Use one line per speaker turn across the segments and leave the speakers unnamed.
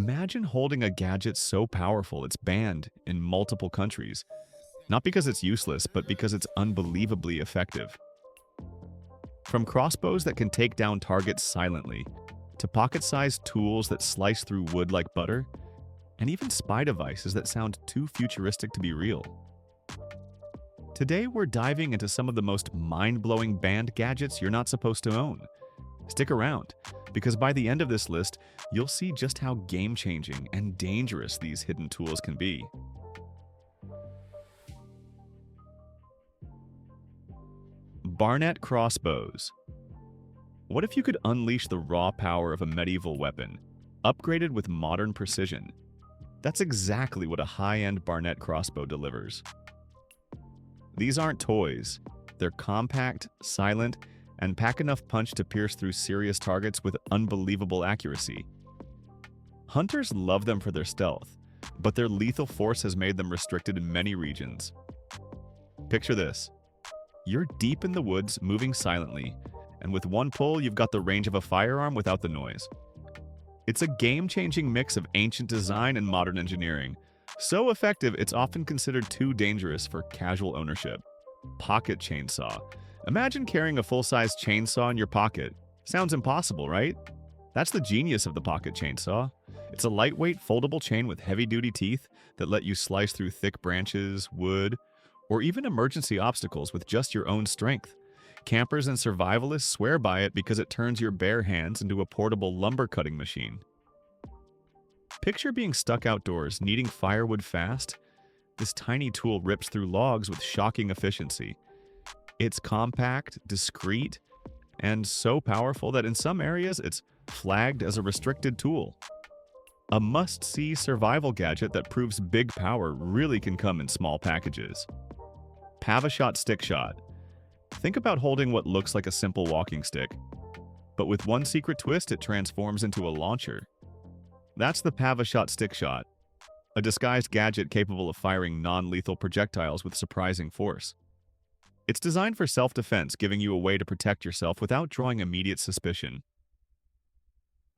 Imagine holding a gadget so powerful it's banned in multiple countries, not because it's useless, but because it's unbelievably effective. From crossbows that can take down targets silently, to pocket-sized tools that slice through wood like butter, and even spy devices that sound too futuristic to be real. Today, we're diving into some of the most mind-blowing banned gadgets you're not supposed to own. Stick around, because by the end of this list, you'll see just how game-changing and dangerous these hidden tools can be. Barnett crossbows. What if you could unleash the raw power of a medieval weapon, upgraded with modern precision? That's exactly what a high-end Barnett crossbow delivers. These aren't toys. They're compact, silent, and pack enough punch to pierce through serious targets with unbelievable accuracy. Hunters love them for their stealth, but their lethal force has made them restricted in many regions. Picture this. You're deep in the woods, moving silently, and with one pull, you've got the range of a firearm without the noise. It's a game-changing mix of ancient design and modern engineering. So effective, it's often considered too dangerous for casual ownership. Pocket chainsaw. Imagine carrying a full-size chainsaw in your pocket. Sounds impossible, right? That's the genius of the pocket chainsaw. It's a lightweight, foldable chain with heavy-duty teeth that let you slice through thick branches, wood, or even emergency obstacles with just your own strength. Campers and survivalists swear by it because it turns your bare hands into a portable lumber-cutting machine. Picture being stuck outdoors, needing firewood fast. This tiny tool rips through logs with shocking efficiency. It's compact, discreet, and so powerful that in some areas it's flagged as a restricted tool. A must-see survival gadget that proves big power really can come in small packages. Pavelski Stickshot. Think about holding what looks like a simple walking stick, but with one secret twist, it transforms into a launcher. That's the Pavelski Stickshot, a disguised gadget capable of firing non-lethal projectiles with surprising force. It's designed for self-defense, giving you a way to protect yourself without drawing immediate suspicion.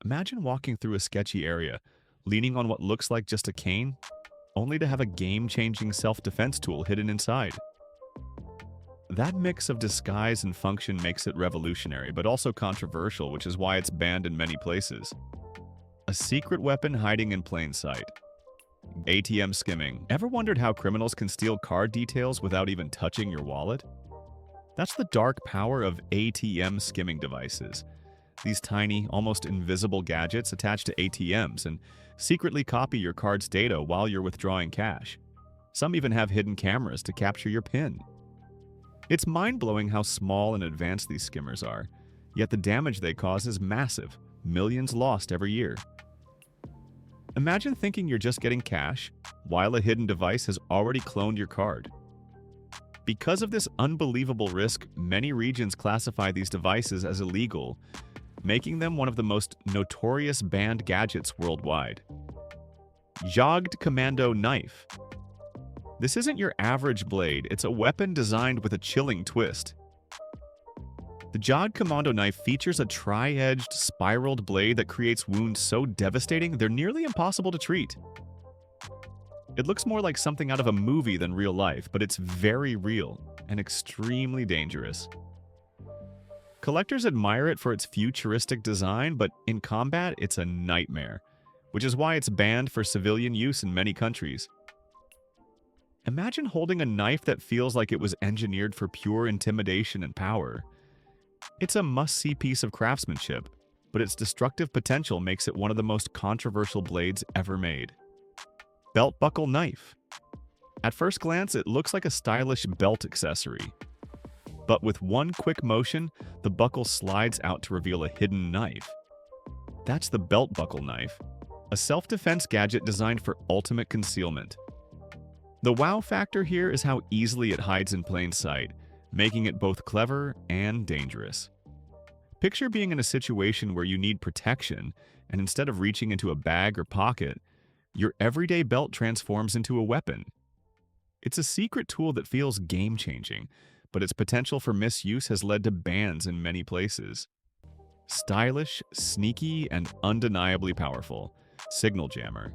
Imagine walking through a sketchy area, leaning on what looks like just a cane, only to have a game-changing self-defense tool hidden inside. That mix of disguise and function makes it revolutionary, but also controversial, which is why it's banned in many places. A secret weapon hiding in plain sight. ATM skimming. Ever wondered how criminals can steal card details without even touching your wallet? That's the dark power of ATM skimming devices. These tiny, almost invisible gadgets attach to ATMs and secretly copy your card's data while you're withdrawing cash. Some even have hidden cameras to capture your PIN. It's mind-blowing how small and advanced these skimmers are, yet the damage they cause is massive, millions lost every year. Imagine thinking you're just getting cash, while a hidden device has already cloned your card. Because of this unbelievable risk, many regions classify these devices as illegal, making them one of the most notorious banned gadgets worldwide. Jagdkommando knife. This isn't your average blade, it's a weapon designed with a chilling twist. The Jagdkommando knife features a tri-edged, spiraled blade that creates wounds so devastating they're nearly impossible to treat. It looks more like something out of a movie than real life, but it's very real and extremely dangerous. Collectors admire it for its futuristic design, but in combat, it's a nightmare, which is why it's banned for civilian use in many countries. Imagine holding a knife that feels like it was engineered for pure intimidation and power. It's a must-see piece of craftsmanship, but its destructive potential makes it one of the most controversial blades ever made. Belt buckle knife. At first glance, it looks like a stylish belt accessory. But with one quick motion, the buckle slides out to reveal a hidden knife. That's the belt buckle knife, a self-defense gadget designed for ultimate concealment. The wow factor here is how easily it hides in plain sight, making it both clever and dangerous. Picture being in a situation where you need protection, and instead of reaching into a bag or pocket, your everyday belt transforms into a weapon. It's a secret tool that feels game-changing, but its potential for misuse has led to bans in many places. Stylish, sneaky, and undeniably powerful. Signal jammer.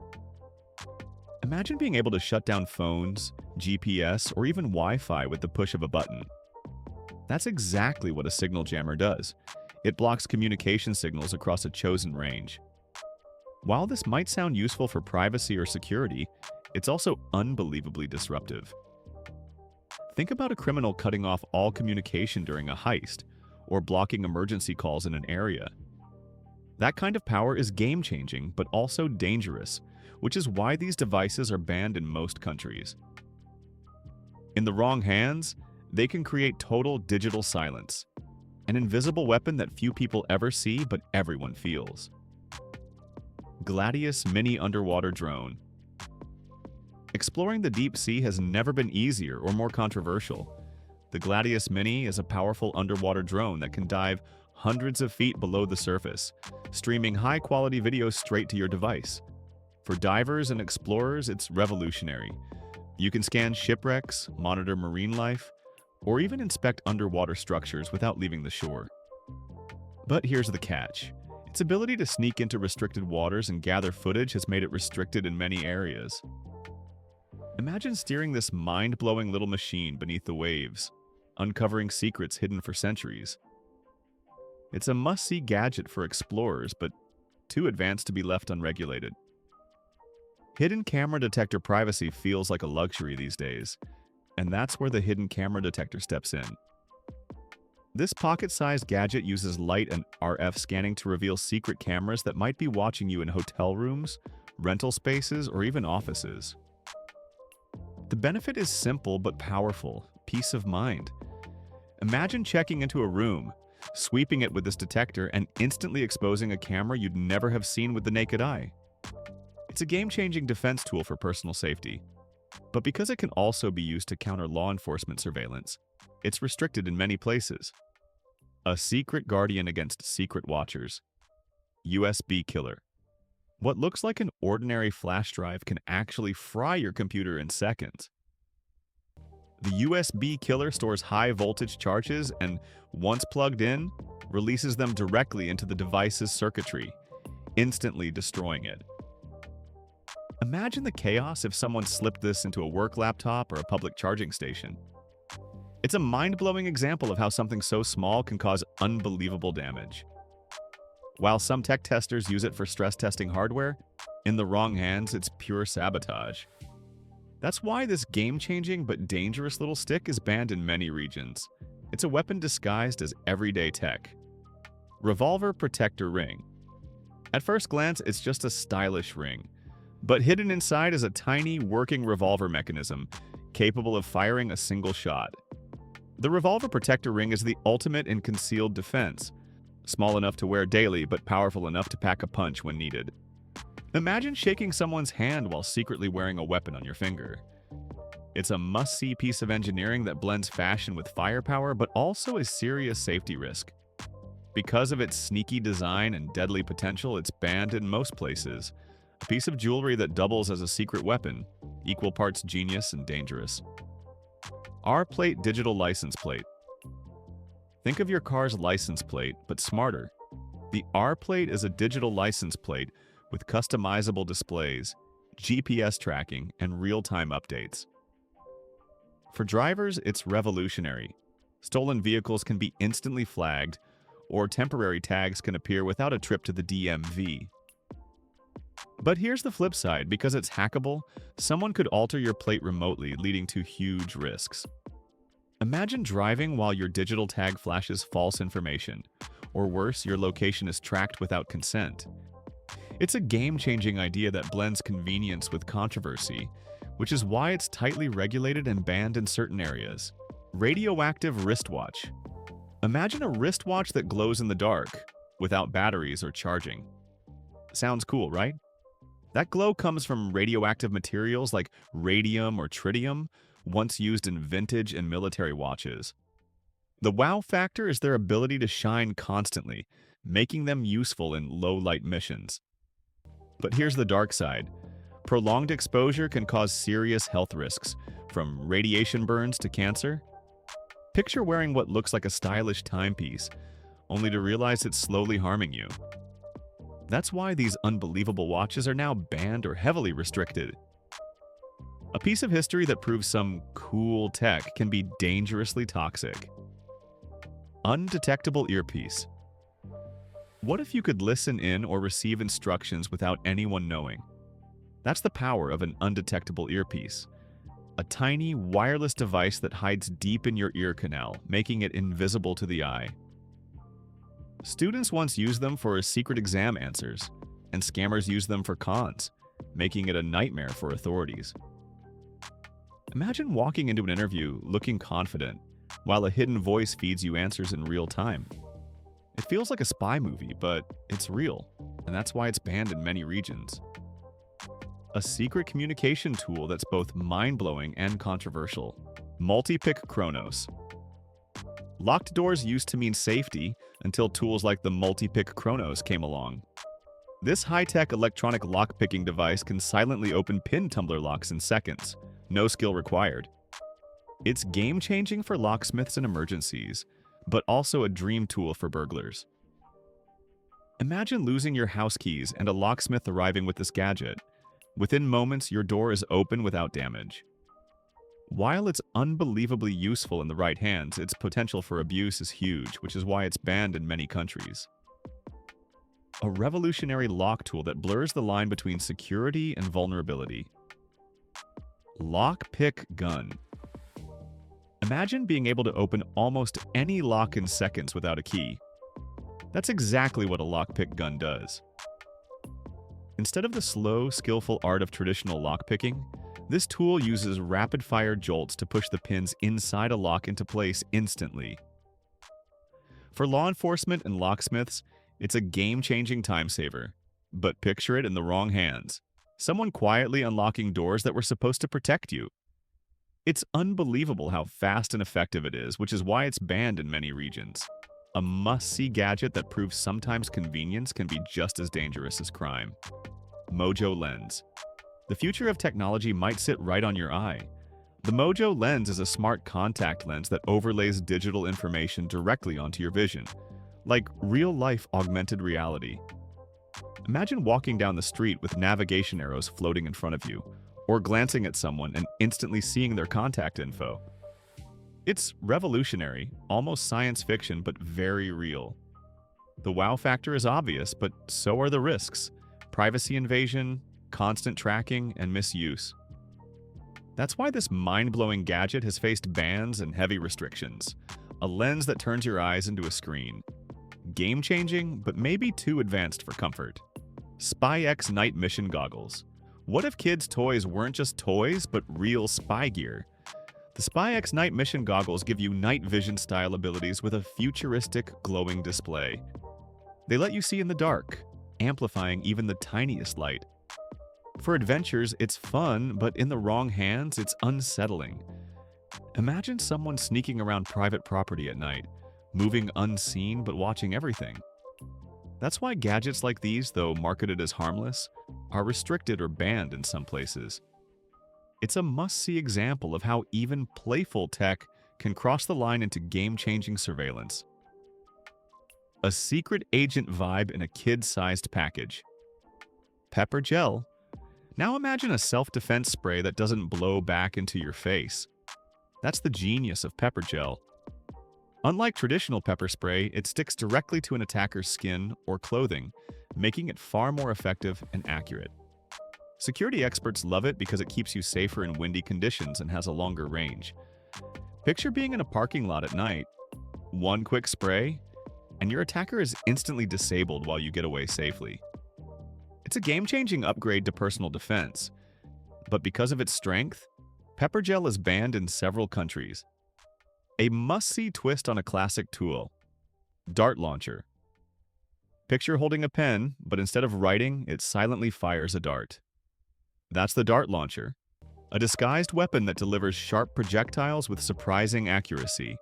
Imagine being able to shut down phones, GPS, or even Wi-Fi with the push of a button. That's exactly what a signal jammer does. It blocks communication signals across a chosen range. While this might sound useful for privacy or security, it's also unbelievably disruptive. Think about a criminal cutting off all communication during a heist, or blocking emergency calls in an area. That kind of power is game-changing, but also dangerous, which is why these devices are banned in most countries. In the wrong hands, they can create total digital silence, an invisible weapon that few people ever see but everyone feels. Gladius Mini Underwater Drone. Exploring the deep sea has never been easier or more controversial. The Gladius Mini is a powerful underwater drone that can dive hundreds of feet below the surface, streaming high-quality videos straight to your device. For divers and explorers, it's revolutionary. You can scan shipwrecks, monitor marine life, or even inspect underwater structures without leaving the shore. But here's the catch. Its ability to sneak into restricted waters and gather footage has made it restricted in many areas. Imagine steering this mind-blowing little machine beneath the waves, uncovering secrets hidden for centuries. It's a must-see gadget for explorers, but too advanced to be left unregulated. Hidden camera detector privacy feels like a luxury these days, and that's where the hidden camera detector steps in. This pocket-sized gadget uses light and RF scanning to reveal secret cameras that might be watching you in hotel rooms, rental spaces, or even offices. The benefit is simple but powerful: peace of mind. Imagine checking into a room, sweeping it with this detector, and instantly exposing a camera you'd never have seen with the naked eye. It's a game-changing defense tool for personal safety. But because it can also be used to counter law enforcement surveillance, it's restricted in many places. A secret guardian against secret watchers. USB killer. What looks like an ordinary flash drive can actually fry your computer in seconds. The USB killer stores high-voltage charges and, once plugged in, releases them directly into the device's circuitry, instantly destroying it. Imagine the chaos if someone slipped this into a work laptop or a public charging station. It's a mind-blowing example of how something so small can cause unbelievable damage. While some tech testers use it for stress testing hardware, in the wrong hands, it's pure sabotage. That's why this game-changing but dangerous little stick is banned in many regions. It's a weapon disguised as everyday tech. Revolver Protector Ring. At first glance, it's just a stylish ring, but hidden inside is a tiny, working revolver mechanism, capable of firing a single shot. The Revolver Protector Ring is the ultimate in concealed defense, small enough to wear daily but powerful enough to pack a punch when needed. Imagine shaking someone's hand while secretly wearing a weapon on your finger. It's a must-see piece of engineering that blends fashion with firepower but also a serious safety risk. Because of its sneaky design and deadly potential, it's banned in most places. A piece of jewelry that doubles as a secret weapon, equal parts genius and dangerous. RPlate Digital License Plate. Think of your car's license plate, but smarter. The RPlate is a digital license plate with customizable displays, GPS tracking, and real-time updates. For drivers, it's revolutionary. Stolen vehicles can be instantly flagged, or temporary tags can appear without a trip to the DMV. But here's the flip side: because it's hackable, someone could alter your plate remotely, leading to huge risks. Imagine driving while your digital tag flashes false information, or worse, your location is tracked without consent. It's a game-changing idea that blends convenience with controversy, which is why it's tightly regulated and banned in certain areas. Radioactive Wristwatch. Imagine a wristwatch that glows in the dark, without batteries or charging. Sounds cool, right? That glow comes from radioactive materials like radium or tritium, once used in vintage and military watches. The wow factor is their ability to shine constantly, making them useful in low-light missions. But here's the dark side. Prolonged exposure can cause serious health risks, from radiation burns to cancer. Picture wearing what looks like a stylish timepiece, only to realize it's slowly harming you. That's why these unbelievable watches are now banned or heavily restricted. A piece of history that proves some cool tech can be dangerously toxic. Undetectable earpiece. What if you could listen in or receive instructions without anyone knowing? That's the power of an undetectable earpiece. A tiny, wireless device that hides deep in your ear canal, making it invisible to the eye. Students once used them for secret exam answers, and scammers used them for cons, making it a nightmare for authorities. Imagine walking into an interview looking confident, while a hidden voice feeds you answers in real time. It feels like a spy movie, but it's real, and that's why it's banned in many regions. A secret communication tool that's both mind-blowing and controversial. Multipick Kronos. Locked doors used to mean safety until tools like the Multipick Kronos came along. This high-tech electronic lock-picking device can silently open pin tumbler locks in seconds, no skill required. It's game-changing for locksmiths in emergencies, but also a dream tool for burglars. Imagine losing your house keys and a locksmith arriving with this gadget. Within moments, your door is open without damage. While it's unbelievably useful in the right hands, its potential for abuse is huge, which is why it's banned in many countries. A revolutionary lock tool that blurs the line between security and vulnerability. Lockpick gun. Imagine being able to open almost any lock in seconds without a key. That's exactly what a lockpick gun does. Instead of the slow, skillful art of traditional lockpicking, this tool uses rapid-fire jolts to push the pins inside a lock into place instantly. For law enforcement and locksmiths, it's a game-changing time saver. But picture it in the wrong hands. Someone quietly unlocking doors that were supposed to protect you. It's unbelievable how fast and effective it is, which is why it's banned in many regions. A must-see gadget that proves sometimes convenience can be just as dangerous as crime. Mojo lens. The future of technology might sit right on your eye. The Mojo lens is a smart contact lens that overlays digital information directly onto your vision, like real-life augmented reality. Imagine walking down the street with navigation arrows floating in front of you, or glancing at someone and instantly seeing their contact info. It's revolutionary, almost science fiction, but very real. The wow factor is obvious, but so are the risks: privacy invasion, constant tracking, and misuse. That's why this mind-blowing gadget has faced bans and heavy restrictions. A lens that turns your eyes into a screen. Game-changing, but maybe too advanced for comfort. SpyX night mission goggles. What if kids' toys weren't just toys, but real spy gear? The SpyX night mission goggles give you night vision-style abilities with a futuristic, glowing display. They let you see in the dark, amplifying even the tiniest light. For adventures, it's fun, but in the wrong hands, it's unsettling. Imagine someone sneaking around private property at night, moving unseen but watching everything. That's why gadgets like these, though marketed as harmless, are restricted or banned in some places. It's a must-see example of how even playful tech can cross the line into game-changing surveillance. A secret agent vibe in a kid-sized package. Pepper gel. Now imagine a self-defense spray that doesn't blow back into your face. That's the genius of pepper gel. Unlike traditional pepper spray, it sticks directly to an attacker's skin or clothing, making it far more effective and accurate. Security experts love it because it keeps you safer in windy conditions and has a longer range. Picture being in a parking lot at night. One quick spray, and your attacker is instantly disabled while you get away safely. It's a game-changing upgrade to personal defense, but because of its strength, pepper gel is banned in several countries. A must-see twist on a classic tool. Dart launcher. Picture holding a pen, but instead of writing, it silently fires a dart. That's the dart launcher, a disguised weapon that delivers sharp projectiles with surprising accuracy.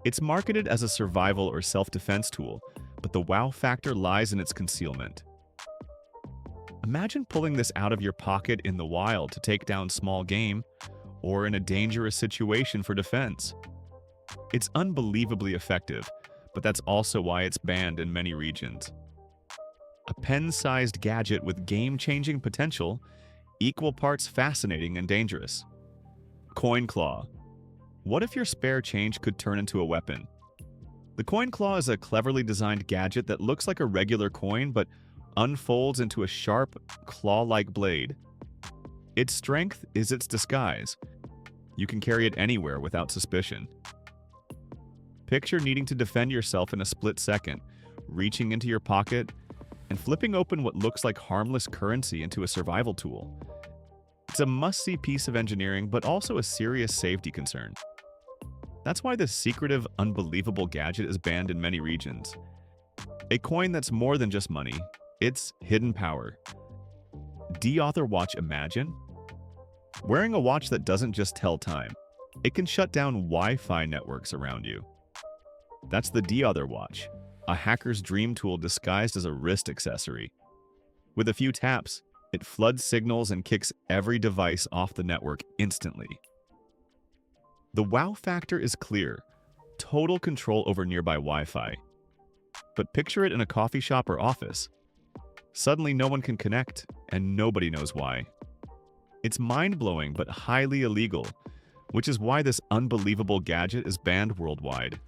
It's marketed as a survival or self-defense tool, but the wow factor lies in its concealment. Imagine pulling this out of your pocket in the wild to take down small game, or in a dangerous situation for defense. It's unbelievably effective, but that's also why it's banned in many regions. A pen-sized gadget with game-changing potential, equal parts fascinating and dangerous. Coin Claw. What if your spare change could turn into a weapon? The Coin Claw is a cleverly designed gadget that looks like a regular coin but unfolds into a sharp, claw-like blade. Its strength is its disguise. You can carry it anywhere without suspicion. Picture needing to defend yourself in a split second, reaching into your pocket and flipping open what looks like harmless currency into a survival tool. It's a must-see piece of engineering, but also a serious safety concern. That's why this secretive, unbelievable gadget is banned in many regions. A coin that's more than just money, it's hidden power. Deauther watch, imagine? Wearing a watch that doesn't just tell time, it can shut down Wi-Fi networks around you. That's the Deauther watch, a hacker's dream tool disguised as a wrist accessory. With a few taps, it floods signals and kicks every device off the network instantly. The wow factor is clear, total control over nearby Wi-Fi. But picture it in a coffee shop or office. Suddenly no one can connect, and nobody knows why. It's mind-blowing but highly illegal, which is why this unbelievable gadget is banned worldwide.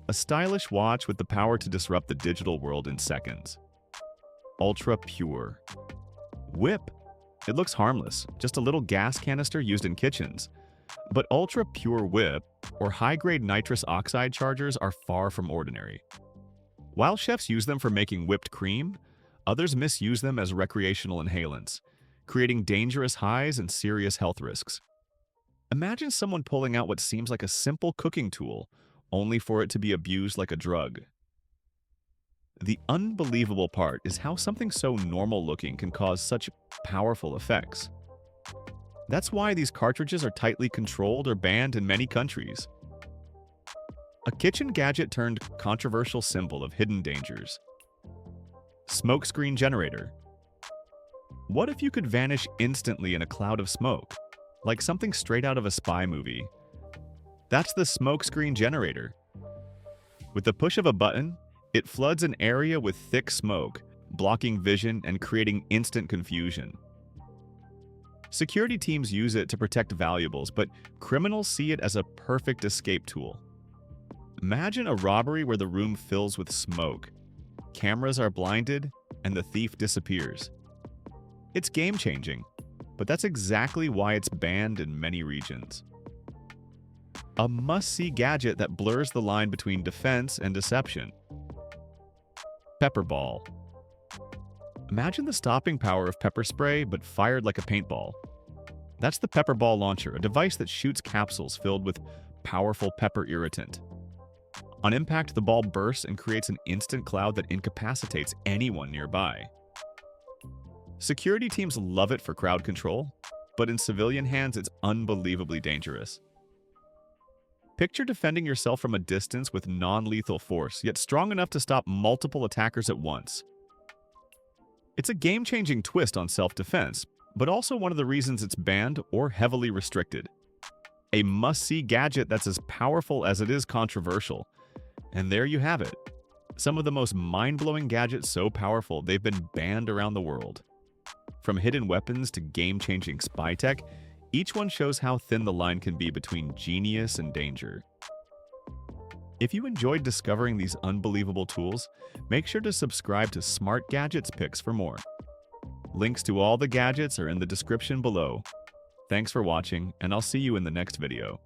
A stylish watch with the power to disrupt the digital world in seconds. Ultra Pure. Whip. It looks harmless, just a little gas canister used in kitchens. But Ultra Pure Whip, or high-grade nitrous oxide chargers, are far from ordinary. While chefs use them for making whipped cream, others misuse them as recreational inhalants, creating dangerous highs and serious health risks. Imagine someone pulling out what seems like a simple cooking tool, only for it to be abused like a drug. The unbelievable part is how something so normal-looking can cause such powerful effects. That's why these cartridges are tightly controlled or banned in many countries. A kitchen gadget turned controversial symbol of hidden dangers. Smokescreen generator. What if you could vanish instantly in a cloud of smoke, like something straight out of a spy movie? That's the smokescreen generator. With the push of a button, it floods an area with thick smoke, blocking vision and creating instant confusion. Security teams use it to protect valuables, but criminals see it as a perfect escape tool. Imagine a robbery where the room fills with smoke. Cameras are blinded, and the thief disappears. It's game-changing, but that's exactly why it's banned in many regions. A must-see gadget that blurs the line between defense and deception. PepperBall. Imagine the stopping power of pepper spray, but fired like a paintball. That's the PepperBall launcher, a device that shoots capsules filled with powerful pepper irritant. On impact, the ball bursts and creates an instant cloud that incapacitates anyone nearby. Security teams love it for crowd control, but in civilian hands, it's unbelievably dangerous. Picture defending yourself from a distance with non-lethal force, yet strong enough to stop multiple attackers at once. It's a game-changing twist on self-defense, but also one of the reasons it's banned or heavily restricted. A must-see gadget that's as powerful as it is controversial. And there you have it. Some of the most mind-blowing gadgets so powerful they've been banned around the world. From hidden weapons to game-changing spy tech, each one shows how thin the line can be between genius and danger. If you enjoyed discovering these unbelievable tools, make sure to subscribe to Smart Gadgets Picks for more. Links to all the gadgets are in the description below. Thanks for watching, and I'll see you in the next video.